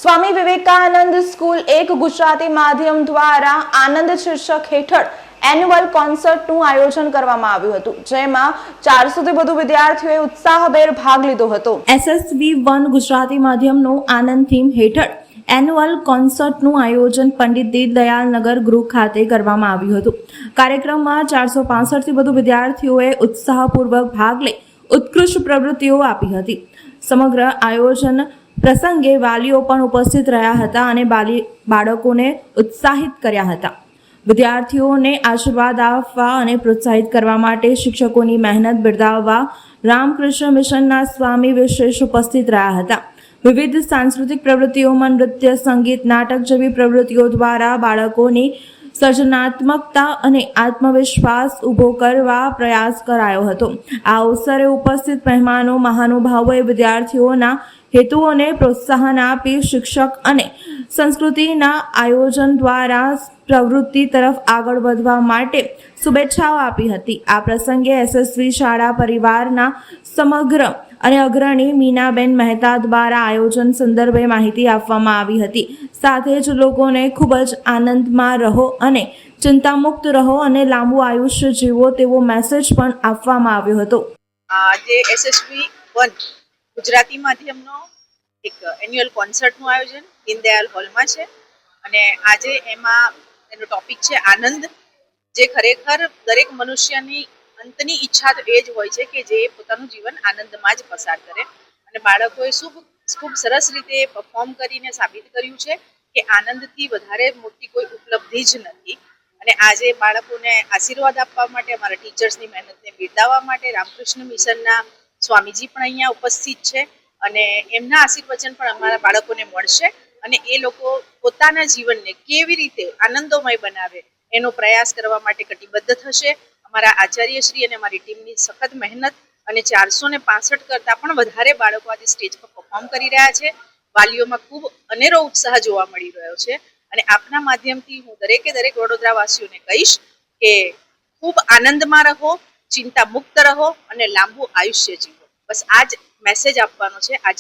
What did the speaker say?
Swami Vivekananda school એક ગુજરાતી માધ્યમ દ્વારા આનંદ શીર્ષક હેઠળ એન્યુઅલ કોન્સર્ટનું આયોજન કરવામાં આવ્યું હતું, જેમાં 400 થી વધુ વિદ્યાર્થીઓએ ઉત્સાહભેર ભાગ લીધો હતો. SSV 1 ગુજરાતી માધ્યમનું આનંદ થીમ હેઠળ એન્યુઅલ કોન્સર્ટનું આયોજન પંડિત દીનદયાળ નગર ગૃહ ખાતે કરવામાં આવ્યું હતું. કાર્યક્રમમાં 465 થી વધુ વિદ્યાર્થીઓએ ઉત્સાહપૂર્વક ભાગ લઈ ઉત્કૃષ્ટ પ્રવૃત્તિઓ આપી હતી. સમગ્ર આયોજન પ્રસંગે વાલીઓ પણ ઉપસ્થિત રહ્યા હતા અને બાળકોને ઉત્સાહિત કર્યા હતા. વિદ્યાર્થીઓને આશીર્વાદ આપવા અને પ્રોત્સાહિત કરવા માટે શિક્ષકોની મહેનત બિરદાવવા રામકૃષ્ણ મિશનના સ્વામી વિશેષ ઉપસ્થિત રહ્યા હતા. વિવિધ સાંસ્કૃતિક પ્રવૃત્તિઓમાં નૃત્ય, સંગીત, નાટક જેવી પ્રવૃત્તિઓ દ્વારા બાળકોની સર્જનાત્મકતા અને આત્મવિશ્વાસ ઊભો કરવા પ્રયાસ કરાયો હતો. આ અવસરે ઉપસ્થિત મહેમાનો મહાનુભાવોએ વિદ્યાર્થીઓના હેતુઓને પ્રોત્સાહન આપી શિક્ષક અને સંસ્કૃતિના આયોજન દ્વારા પ્રવૃત્તિ તરફ આગળ વધવા માટે શુભેચ્છાઓ આપી હતી. આ પ્રસંગે એસએસવી શાળા પરિવારના સમગ્ર અને અગ્રણી મીનાબેન મહેતા દ્વારા આયોજન સંદર્ભે માહિતી આપવામાં આવી હતી. સાથે જ લોકોને ખૂબ જ આનંદમાં રહો અને ચિંતામુક્ત રહો અને લાંબુ આયુષ્ય જીવો તેવો મેસેજ પણ આપવામાં આવ્યો હતો. આજે એસએસવી 1 ગુજરાતી માધ્યમનો એક એન્યુઅલ કોન્સર્ટનું આયોજન દીનદયાળ હોલમાં છે અને આજે એમાં એનો ટોપિક છે આનંદ, જે ખરેખર દરેક મનુષ્યની અંતની ઈચ્છા તો એ જ હોય છે કે જે પોતાનું જીવન આનંદમાં જ પસાર કરે, અને બાળકોએ ખૂબ સરસ રીતે પરફોર્મ કરીને સાબિત કર્યું છે કે આનંદથી વધારે મોટી કોઈ ઉપલબ્ધિ જ નથી. અને આજે બાળકોને આશીર્વાદ આપવા માટે, અમારા ટીચર્સની મહેનતને બિરદાવવા માટે રામકૃષ્ણ મિશનના સ્વામીજી પણ અહીંયા ઉપસ્થિત છે અને એમના આશીર્વચન પણ અમારા બાળકોને મળશે અને એ લોકો પોતાના જીવનને કેવી રીતે આનંદોમય બનાવે એનો પ્રયાસ કરવા માટે કટિબદ્ધ થશે. અમારા આચાર્યશ્રી અને અમારી ટીમની સખત મહેનત અને 465 કરતાં પણ વધારે બાળકો આજે સ્ટેજ પર પરફોર્મ કરી રહ્યા છે. વાલીઓમાં ખૂબ અનેરો ઉત્સાહ જોવા મળી રહ્યો છે અને આપના માધ્યમથી હું દરેક વડોદરાવાસીઓને કહીશ કે ખૂબ આનંદમાં રહો, ચિંતા મુક્ત રહો અને લાંબુ આયુષ્ય જીવો. બસ આ જ મેસેજ આપવાનો છે આજ